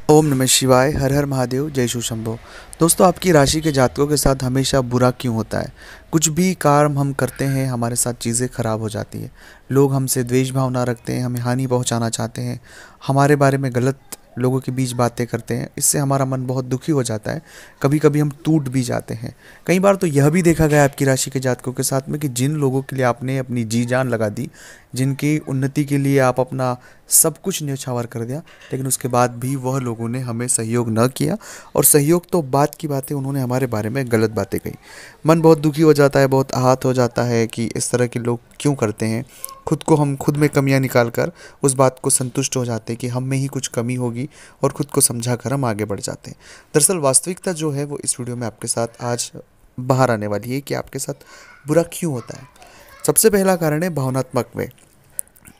ओम नमः शिवाय। हर हर महादेव। जय शिव शंभो। दोस्तों, आपकी राशि के जातकों के साथ हमेशा बुरा क्यों होता है? कुछ भी काम हम करते हैं हमारे साथ चीज़ें खराब हो जाती है। लोग हमसे द्वेष भावना रखते हैं, हमें हानि पहुंचाना चाहते हैं, हमारे बारे में गलत लोगों के बीच बातें करते हैं। इससे हमारा मन बहुत दुखी हो जाता है। कभी कभी हम टूट भी जाते हैं। कई बार तो यह भी देखा गया आपकी राशि के जातकों के साथ में कि जिन लोगों के लिए आपने अपनी जी जान लगा दी, जिनकी उन्नति के लिए आप अपना सब कुछ न्यौछावर कर दिया, लेकिन उसके बाद भी वह लोगों ने हमें सहयोग न किया। और सहयोग तो बात की बात है, उन्होंने हमारे बारे में गलत बातें कही। मन बहुत दुखी हो जाता है, बहुत आहत हो जाता है कि इस तरह के लोग क्यों करते हैं। हम खुद में कमियां निकाल कर उस बात को संतुष्ट हो जाते हैं कि हम में ही कुछ कमी होगी, और खुद को समझा कर हम आगे बढ़ जाते हैं। दरअसल वास्तविकता जो है वो इस वीडियो में आपके साथ आज बाहर आने वाली है कि आपके साथ बुरा क्यों होता है। सबसे पहला कारण है भावनात्मक वे।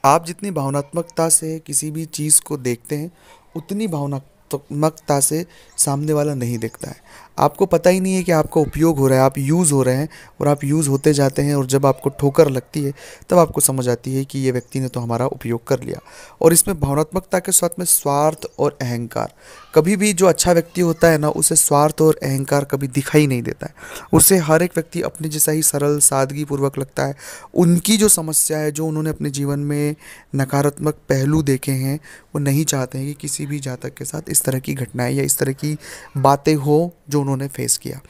आप जितनी भावनात्मकता से किसी भी चीज़ को देखते हैं, उतनी भावनात्मकता से सामने वाला नहीं देखता है। आपको पता ही नहीं है कि आपका उपयोग हो रहा है, आप यूज़ हो रहे हैं, और आप यूज़ होते जाते हैं। और जब आपको ठोकर लगती है तब आपको समझ आती है कि ये व्यक्ति ने तो हमारा उपयोग कर लिया। और इसमें भावनात्मकता के साथ में स्वार्थ और अहंकार। कभी भी जो अच्छा व्यक्ति होता है ना, उसे स्वार्थ और अहंकार कभी दिखाई नहीं देता है। उसे हर एक व्यक्ति अपने जैसा ही सरल सादगी पूर्वक लगता है। उनकी जो समस्या है, जो उन्होंने अपने जीवन में नकारात्मक पहलू देखे हैं, वो नहीं चाहते हैं कि किसी भी जातक के साथ इस तरह की घटनाएं या इस तरह की बातें हो जो उन्होंने फेस किया।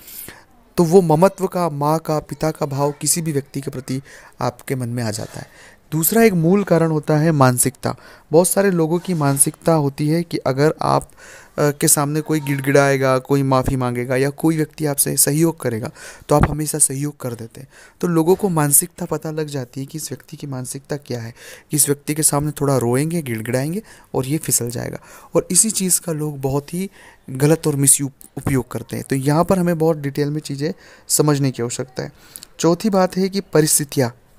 तो वो ममत्व का, माँ का, पिता का भाव किसी भी व्यक्ति के प्रति आपके मन में आ जाता है। दूसरा एक मूल कारण होता है मानसिकता। बहुत सारे लोगों की मानसिकता होती है कि अगर आप के सामने कोई गिड़गिड़ाएगा, कोई माफ़ी मांगेगा, या कोई व्यक्ति आपसे सहयोग करेगा, तो आप हमेशा सहयोग कर देते हैं। तो लोगों को मानसिकता पता लग जाती है कि इस व्यक्ति की मानसिकता क्या है। कि इस व्यक्ति के सामने थोड़ा रोएंगे, गिड़गिड़ाएंगे, और ये फिसल जाएगा। और इसी चीज़ का लोग बहुत ही गलत और उपयोग करते हैं। तो यहाँ पर हमें बहुत डिटेल में चीज़ें समझने की आवश्यकता है। चौथी बात है कि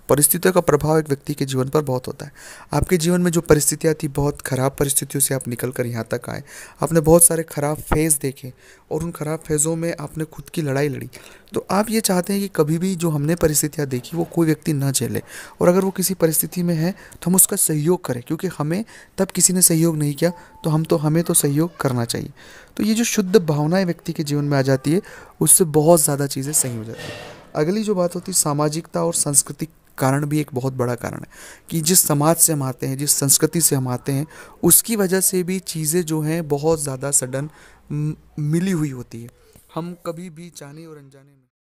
परिस्थितियों का प्रभाव एक व्यक्ति के जीवन पर बहुत होता है। आपके जीवन में जो परिस्थितियाँ थी, बहुत ख़राब परिस्थितियों से आप निकल कर यहाँ तक आए। आपने बहुत सारे ख़राब फेज़ देखे, और उन ख़राब फेज़ों में आपने खुद की लड़ाई लड़ी। तो आप ये चाहते हैं कि कभी भी जो हमने परिस्थितियाँ देखी वो कोई व्यक्ति न झेले, और अगर वो किसी परिस्थिति में है तो हम उसका सहयोग करें, क्योंकि हमें तब किसी ने सहयोग नहीं किया, तो हमें तो सहयोग करना चाहिए। तो ये जो शुद्ध भावनाएं व्यक्ति के जीवन में आ जाती है, उससे बहुत ज़्यादा चीज़ें सही हो जाती है। अगली जो बात होती है, सामाजिकता और सांस्कृतिक कारण भी एक बहुत बड़ा कारण है। कि जिस समाज से हम आते हैं, जिस संस्कृति से हम आते हैं, उसकी वजह से भी चीज़ें जो हैं बहुत ज़्यादा सडन मिली हुई होती है। हम कभी भी जाने और अनजाने में